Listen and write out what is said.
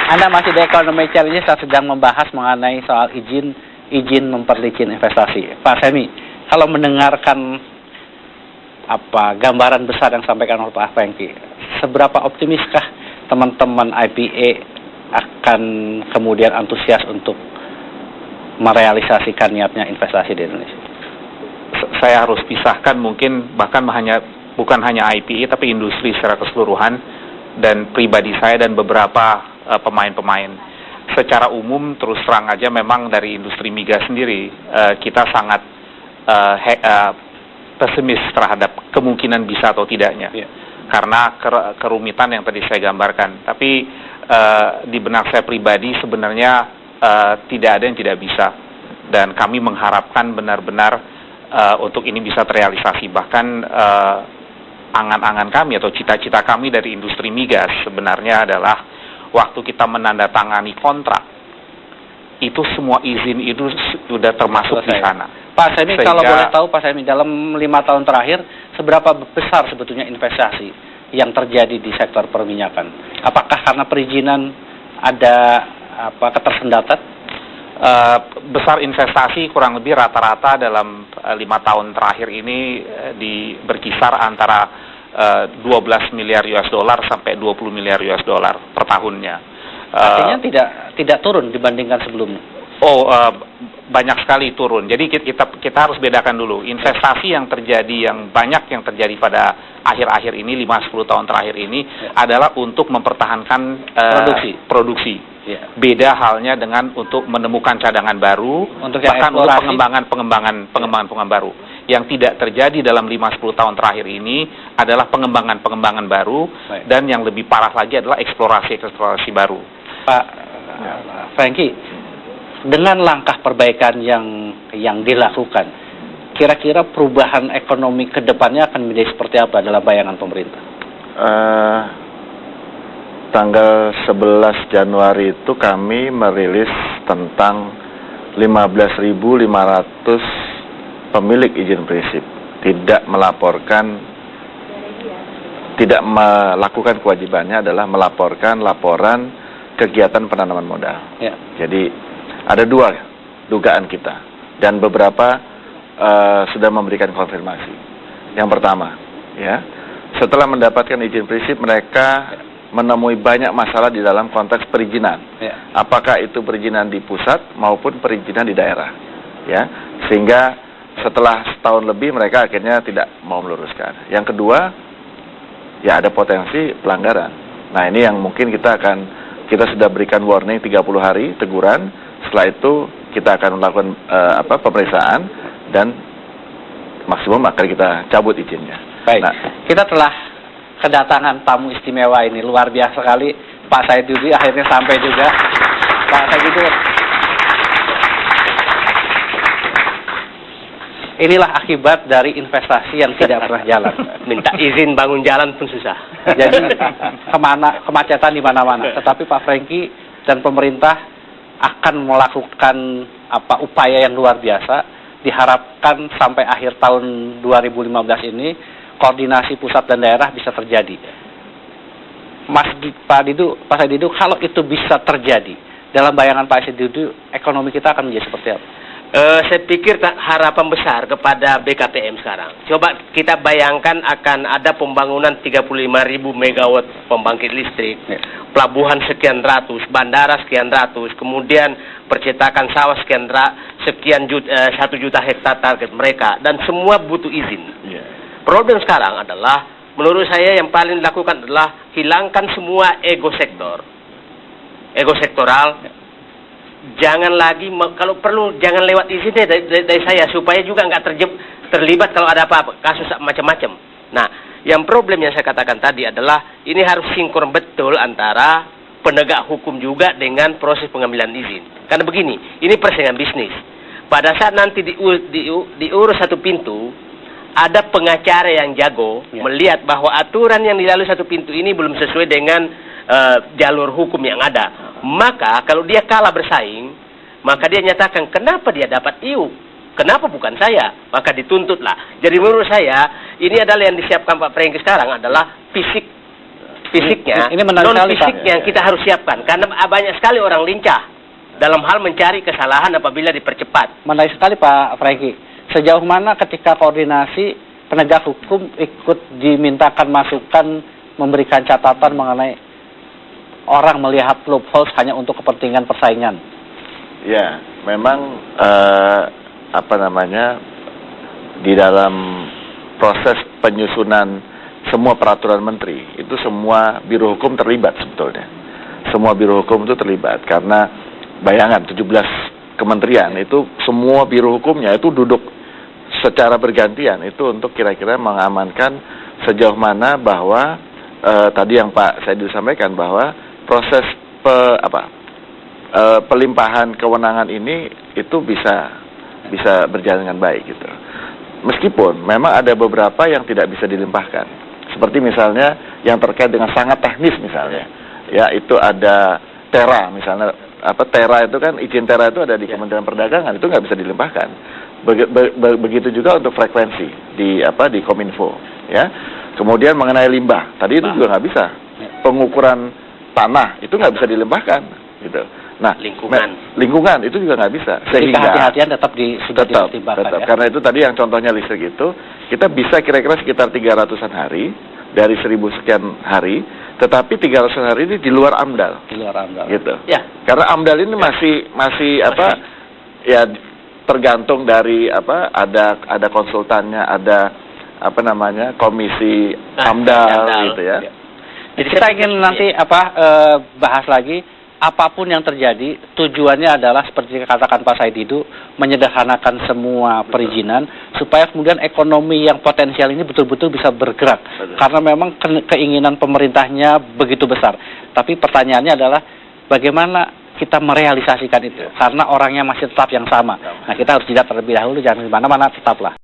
Anda masih di Ekonomi Challenge, saya sedang membahas mengenai soal izin memperlicin investasi. Pak Semi, kalau mendengarkan gambaran besar yang disampaikan oleh Pak Franky, seberapa optimiskah teman-teman IPA akan kemudian antusias untuk merealisasikan niatnya investasi di Indonesia? Saya harus pisahkan mungkin bahkan bukan hanya IPA tapi industri secara keseluruhan dan pribadi saya dan beberapa pemain-pemain. Secara umum terus terang aja memang dari industri migas sendiri kita sangat pesimis terhadap kemungkinan bisa atau tidaknya. Karena kerumitan yang tadi saya gambarkan. Tapi di benak saya pribadi sebenarnya tidak ada yang tidak bisa. Dan kami mengharapkan benar-benar untuk ini bisa terrealisasi. Bahkan angan-angan kami atau cita-cita kami dari industri migas sebenarnya adalah waktu kita menandatangani kontrak, itu semua izin itu sudah termasuk di sana. Pak Semi, kalau boleh tahu Pak Semi, dalam 5 tahun terakhir, seberapa besar sebetulnya investasi yang terjadi di sektor perminyakan? Apakah karena perizinan ada ketersendatan? Besar investasi kurang lebih rata-rata dalam 5 tahun terakhir ini berkisar antara 12 miliar US dollar sampai 20 miliar US dollar per tahunnya. Artinya tidak turun dibandingkan sebelumnya? Banyak sekali turun. Jadi kita harus bedakan dulu. Investasi yang banyak yang terjadi pada akhir-akhir ini, 5-10 tahun terakhir ini adalah untuk mempertahankan produksi. Beda halnya dengan untuk menemukan cadangan baru, bahkan untuk pengembangan baru. Yang tidak terjadi dalam 5-10 tahun terakhir ini adalah pengembangan baru, dan yang lebih parah lagi adalah eksplorasi baru. Pak Franky, dengan langkah perbaikan yang dilakukan, kira-kira perubahan ekonomi ke depannya akan menjadi seperti apa dalam bayangan pemerintah? Tanggal 11 Januari itu kami merilis tentang 15.500 pemilik izin prinsip tidak melakukan kewajibannya adalah melaporkan laporan kegiatan penanaman modal. Jadi ada 2 dugaan kita dan beberapa sudah memberikan konfirmasi. Yang pertama, setelah mendapatkan izin prinsip mereka menemui banyak masalah di dalam konteks perizinan. Apakah itu perizinan di pusat maupun perizinan di daerah. Sehingga setelah setahun lebih mereka akhirnya tidak mau meluruskan. Yang kedua, ada potensi pelanggaran. Nah, ini yang mungkin kita sudah berikan warning 30 hari teguran. Setelah itu kita akan melakukan pemeriksaan dan maksimum akan kita cabut izinnya. Baik. Nah, kita telah kedatangan tamu istimewa ini, luar biasa sekali. Pak Said Didu akhirnya sampai juga. Pak Said Didu, inilah akibat dari investasi yang tidak pernah jalan. Minta izin bangun jalan pun susah. Jadi kemacetan di mana-mana. Tetapi Pak Franky dan pemerintah akan melakukan upaya yang luar biasa. Diharapkan sampai akhir tahun 2015 ini koordinasi pusat dan daerah bisa terjadi. Pak Said Didu, kalau itu bisa terjadi, dalam bayangan Pak Said Didu, ekonomi kita akan menjadi seperti apa? Saya pikir harapan besar kepada BKTM sekarang. Coba kita bayangkan akan ada pembangunan 35.000 megawatt pembangkit listrik, pelabuhan sekian ratus, bandara sekian ratus, kemudian percetakan sawah sekian 1 juta hektar target mereka, dan semua butuh izin. Problem sekarang adalah, menurut saya yang paling dilakukan adalah hilangkan semua ego sektoral. Jangan lagi, kalau perlu jangan lewat izinnya dari saya, supaya juga nggak terlibat kalau ada apa-apa, kasus macam-macam. Nah, yang problem yang saya katakan tadi adalah, ini harus sinkron betul antara penegak hukum juga dengan proses pengambilan izin. Karena begini, ini persaingan bisnis. Pada saat nanti diurus satu pintu, ada pengacara yang jago melihat bahwa aturan yang dilalui satu pintu ini belum sesuai dengan jalur hukum yang ada. Maka kalau dia kalah bersaing, maka dia nyatakan kenapa dia dapat IU, kenapa bukan saya, maka dituntutlah. Jadi menurut saya ini adalah yang disiapkan Pak Franky sekarang adalah fisik fisiknya, ini menarik non sekali, Pak. fisik yang kita harus siapkan. Karena banyak sekali orang lincah dalam hal mencari kesalahan apabila dipercepat. Menarik sekali Pak Franky. Sejauh mana ketika koordinasi penegak hukum ikut dimintakan masukan, memberikan catatan mengenai orang melihat loopholes hanya untuk kepentingan persaingan? Ya, memang di dalam proses penyusunan semua peraturan menteri itu semua biro hukum terlibat sebetulnya. Semua biro hukum itu terlibat karena bayangan 17 kementerian itu semua biro hukumnya itu duduk secara bergantian itu untuk kira-kira mengamankan sejauh mana bahwa tadi yang Pak Saidul sampaikan bahwa proses pelimpahan kewenangan ini itu bisa berjalan dengan baik gitu. Meskipun memang ada beberapa yang tidak bisa dilimpahkan. Seperti misalnya yang terkait dengan sangat teknis misalnya. Ya, itu ada TERA misalnya. TERA itu kan, izin TERA itu ada di Kementerian Perdagangan, itu nggak bisa dilimpahkan. Begitu juga untuk frekuensi di Kominfo, ya. Kemudian mengenai limbah, tadi itu juga nggak bisa. Pengukuran tanah itu nggak bisa dilimpahkan, gitu. Nah, lingkungan itu juga nggak bisa. Sehingga kehati-hatian tetap dipertimbangkan. Tetap. Ya? Karena itu tadi yang contohnya listrik itu, kita bisa kira-kira sekitar 300-an hari dari 1000 sekian hari, tetapi 300 hari ini di luar AMDAL. Di luar AMDAL. Gitu. Ya. Karena AMDAL ini masih ya tergantung dari ada konsultannya, ada komisi AMDAL gitu ya. Jadi kita ingin nanti bahas lagi. Apapun yang terjadi, tujuannya adalah seperti katakan Pak Said Didu, menyederhanakan semua perizinan supaya kemudian ekonomi yang potensial ini betul-betul bisa bergerak. Karena memang keinginan pemerintahnya begitu besar. Tapi pertanyaannya adalah bagaimana kita merealisasikan itu? Karena orangnya masih tetap yang sama. Nah, kita harus jeda terlebih dahulu, jangan kemana-mana, tetaplah.